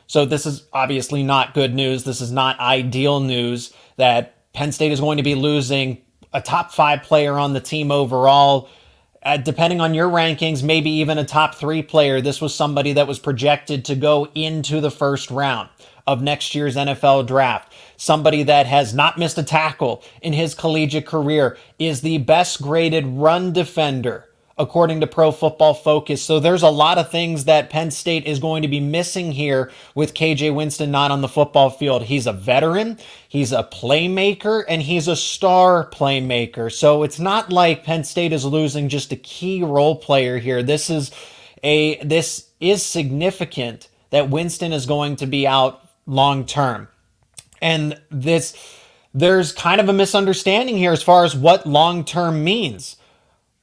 So this is obviously not good news. This is not ideal news that Penn State is going to be losing a top 5 player on the team overall. Depending on your rankings, maybe even a top 3 player. This was somebody that was projected to go into the first round of next year's NFL draft. Somebody that has not missed a tackle in his collegiate career, is the best graded run defender according to Pro Football Focus. So there's a lot of things that Penn State is going to be missing here with KJ Winston not on the football field. He's a veteran, he's a playmaker, and he's a star playmaker. So it's not like Penn State is losing just a key role player here. This is significant that Winston is going to be out long term. And there's kind of a misunderstanding here as far as what long term means.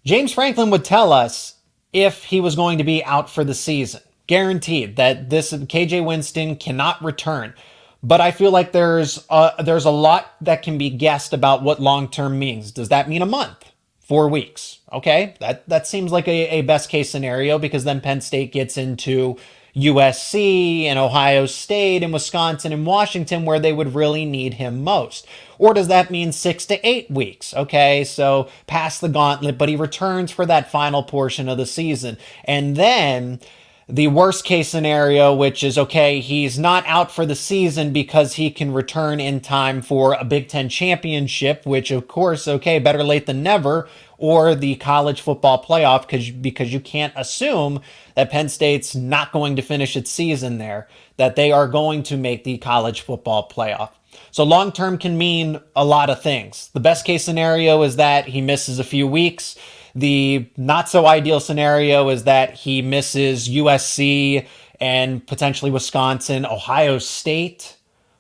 James Franklin would tell us if he was going to be out for the season, guaranteed that this KJ Winston cannot return. But I feel like there's a lot that can be guessed about what long term means. Does that mean a month? 4 weeks? Okay, that seems like a best case scenario, because then Penn State gets into USC and Ohio State and Wisconsin and Washington, where they would really need him most. Or does that mean 6 to 8 weeks? Okay, so past the gauntlet, but he returns for that final portion of the season. And then the worst case scenario, which is, okay, he's not out for the season because he can return in time for a Big Ten championship, which of course, okay, better late than never, or the college football playoff, because you can't assume that Penn State's not going to finish its season there, that they are going to make the college football playoff. So long term can mean a lot of things. The best case scenario is that he misses a few weeks. The not so ideal scenario is that he misses USC and potentially Wisconsin, Ohio State.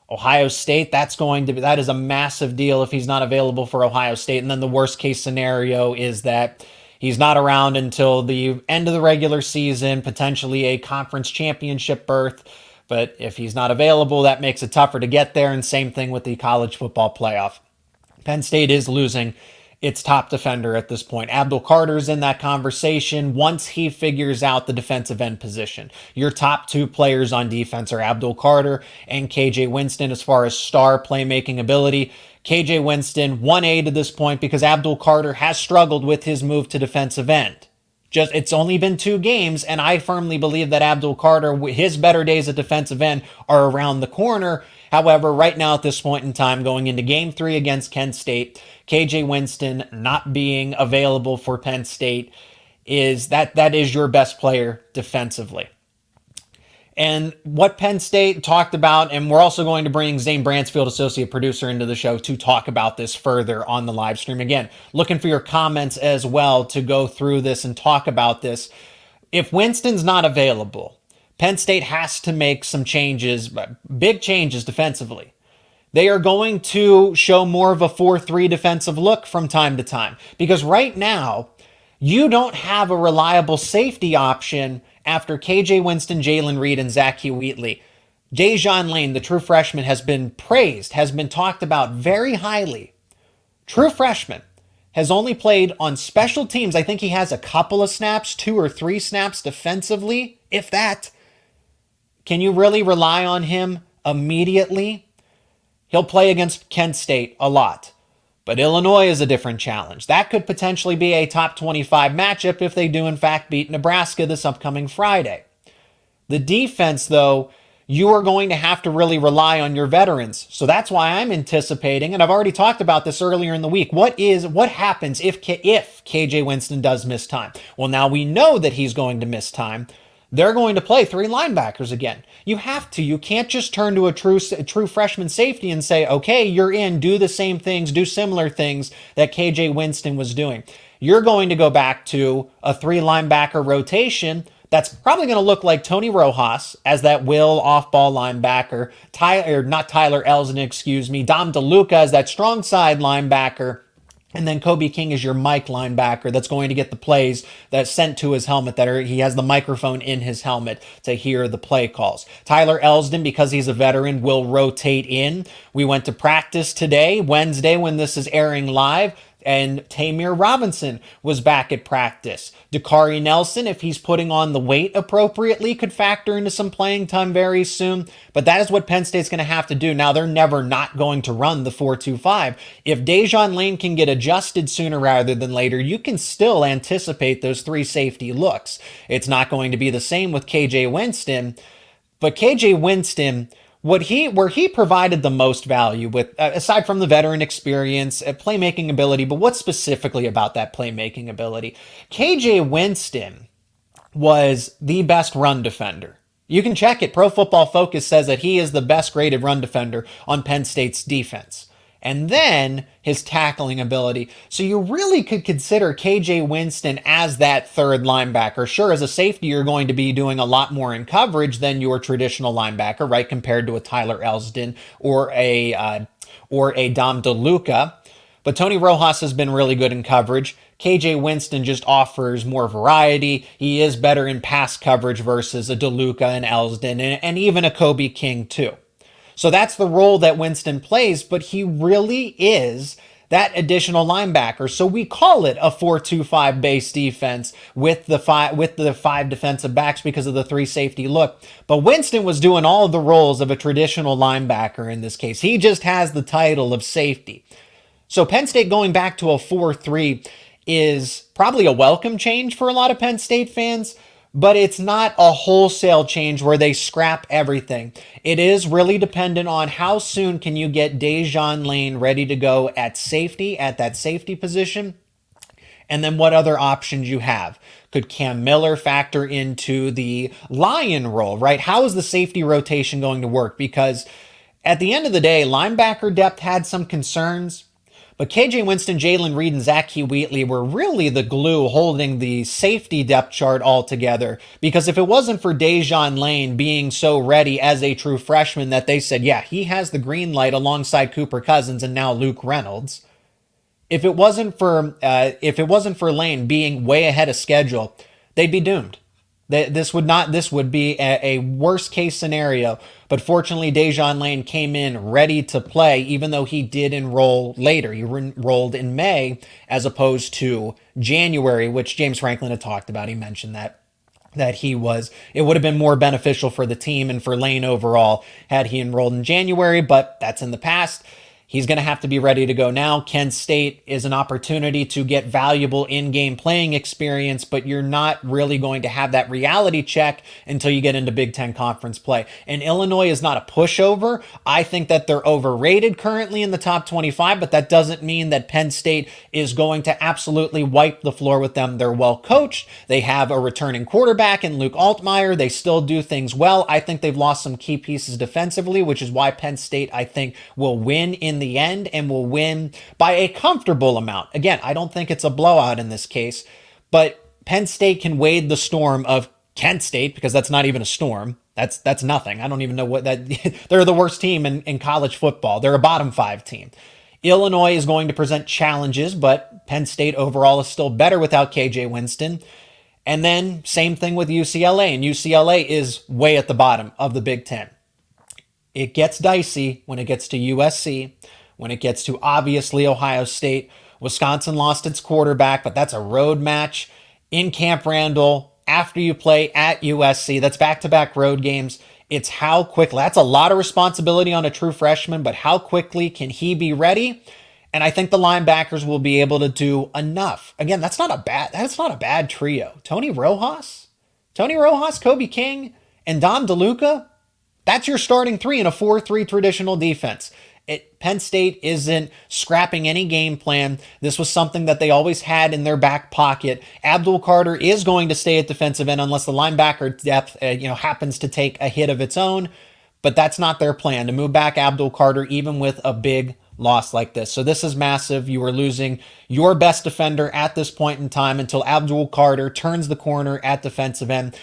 That is a massive deal if he's not available for Ohio State. And then the worst case scenario is that he's not around until the end of the regular season, potentially a conference championship berth. But if he's not available, that makes it tougher to get there. And same thing with the college football playoff. Penn State is losing its top defender at this point. Abdul Carter's in that conversation once he figures out the defensive end position. Your top 2 players on defense are Abdul Carter and KJ Winston as far as star playmaking ability. KJ Winston 1A to this point because Abdul Carter has struggled with his move to defensive end. It's only been 2 games, and I firmly believe that Abdul Carter, his better days at defensive end are around the corner. However, right now at this point in time, going into Game 3 against Kent State, KJ Winston not being available for Penn State is your best player defensively. And what Penn State talked about, and we're also going to bring Zane Bransfield, associate producer, into the show to talk about this further on the live stream. Again, looking for your comments as well to go through this and talk about this. If Winston's not available, Penn State has to make some changes, big changes defensively. They are going to show more of a 4-3 defensive look from time to time, because right now you don't have a reliable safety option after KJ Winston, Jalen Reed, and Zach Wheatley. Dejon Lane, the true freshman, has been praised, has been talked about very highly. True freshman, has only played on special teams. I think he has a couple of snaps, 2 or 3 snaps defensively, if that. Can you really rely on him immediately? He'll play against Kent State a lot. But Illinois is a different challenge. That could potentially be a top 25 matchup if they do in fact beat Nebraska this upcoming Friday. The defense, though, you are going to have to really rely on your veterans. So that's why I'm anticipating, and I've already talked about this earlier in the week, what happens if KJ Winston does miss time? Well, now we know that he's going to miss time. They're going to play 3 linebackers again. You have to. You can't just turn to a true freshman safety and say, okay, you're in, do the same things, do similar things that KJ Winston was doing. You're going to go back to a 3 linebacker rotation that's probably going to look like Tony Rojas as that will off-ball linebacker, Tyler Elsnick, Dom DeLuca as that strong side linebacker, and then Kobe King is your Mike linebacker that's going to get the plays that's sent to his helmet, he has the microphone in his helmet to hear the play calls. Tyler Elsdon, because he's a veteran, will rotate in. We went to practice today, Wednesday, when this is airing live. And Tamir Robinson was back at practice. Dakari Nelson, if he's putting on the weight appropriately, could factor into some playing time very soon. But that is what Penn State's going to have to do. Now, they're never not going to run the 4-2-5. If Dejon Lane can get adjusted sooner rather than later, you can still anticipate those three safety looks. It's not going to be the same with KJ Winston, but KJ Winston, where he provided the most value with, aside from the veteran experience, playmaking ability, but what specifically about that playmaking ability? KJ Winston was the best run defender. You can check it. Pro Football Focus says that he is the best graded run defender on Penn State's defense. And then his tackling ability. So you really could consider KJ Winston as that third linebacker. Sure, as a safety, you're going to be doing a lot more in coverage than your traditional linebacker, right? Compared to a Tyler Elsdon or a Dom DeLuca. But Tony Rojas has been really good in coverage. KJ Winston just offers more variety. He is better in pass coverage versus a DeLuca and Elsdon and even a Kobe King too. So that's the role that Winston plays, but he really is that additional linebacker. So we call it a 4-2-5 base defense with the five defensive backs because of the three safety look. But Winston was doing all of the roles of a traditional linebacker in this case. He just has the title of safety. So Penn State going back to a 4-3 is probably a welcome change for a lot of Penn State fans, but it's not a wholesale change where they scrap everything. It is really dependent on how soon can you get Dejon Lane ready to go at safety, at that safety position, and then what other options you have. Could Cam Miller factor into the Lion role, right? How is the safety rotation going to work? Because at the end of the day, linebacker depth had some concerns, but KJ Winston, Jalen Reed, and Zach Wheatley were really the glue holding the safety depth chart all together. Because if it wasn't for Dejon Lane being so ready as a true freshman that they said, yeah, he has the green light alongside Cooper Cousins and now Luke Reynolds. If it wasn't for Lane being way ahead of schedule, they'd be doomed. This would be a worst case scenario. But fortunately, Dejon Lane came in ready to play, even though he did enroll later. He enrolled in May as opposed to January, which James Franklin had talked about. He mentioned that it would have been more beneficial for the team and for Lane overall had he enrolled in January, but that's in the past. He's going to have to be ready to go now. Kent State is an opportunity to get valuable in-game playing experience, but you're not really going to have that reality check until you get into Big Ten conference play. And Illinois is not a pushover. I think that they're overrated currently in the top 25, but that doesn't mean that Penn State is going to absolutely wipe the floor with them. They're well coached. They have a returning quarterback in Luke Altmaier. They still do things well. I think they've lost some key pieces defensively, which is why Penn State, I think, will win in the end and will win by a comfortable amount. Again, I don't think it's a blowout in this case, but Penn State can wade the storm of Kent State, because that's not even a storm. That's nothing. I don't even know what that. They're the worst team in college football. They're a bottom 5 team. Illinois is going to present challenges, but Penn State overall is still better without KJ Winston. And then same thing with UCLA, and UCLA is way at the bottom of the Big Ten. It gets dicey when it gets to USC, when it gets to obviously Ohio State. Wisconsin lost its quarterback, but that's a road match in Camp Randall after you play at USC. That's back-to-back road games. It's how quickly. That's a lot of responsibility on a true freshman, but how quickly can he be ready? And I think the linebackers will be able to do enough. Again, that's not a bad trio. Tony Rojas, Kobe King, and Dom DeLuca. That's your starting 3 in a 4-3 traditional defense. Penn State isn't scrapping any game plan. This was something that they always had in their back pocket. Abdul Carter is going to stay at defensive end unless the linebacker depth happens to take a hit of its own. But that's not their plan, to move back Abdul Carter even with a big loss like this. So this is massive. You are losing your best defender at this point in time until Abdul Carter turns the corner at defensive end.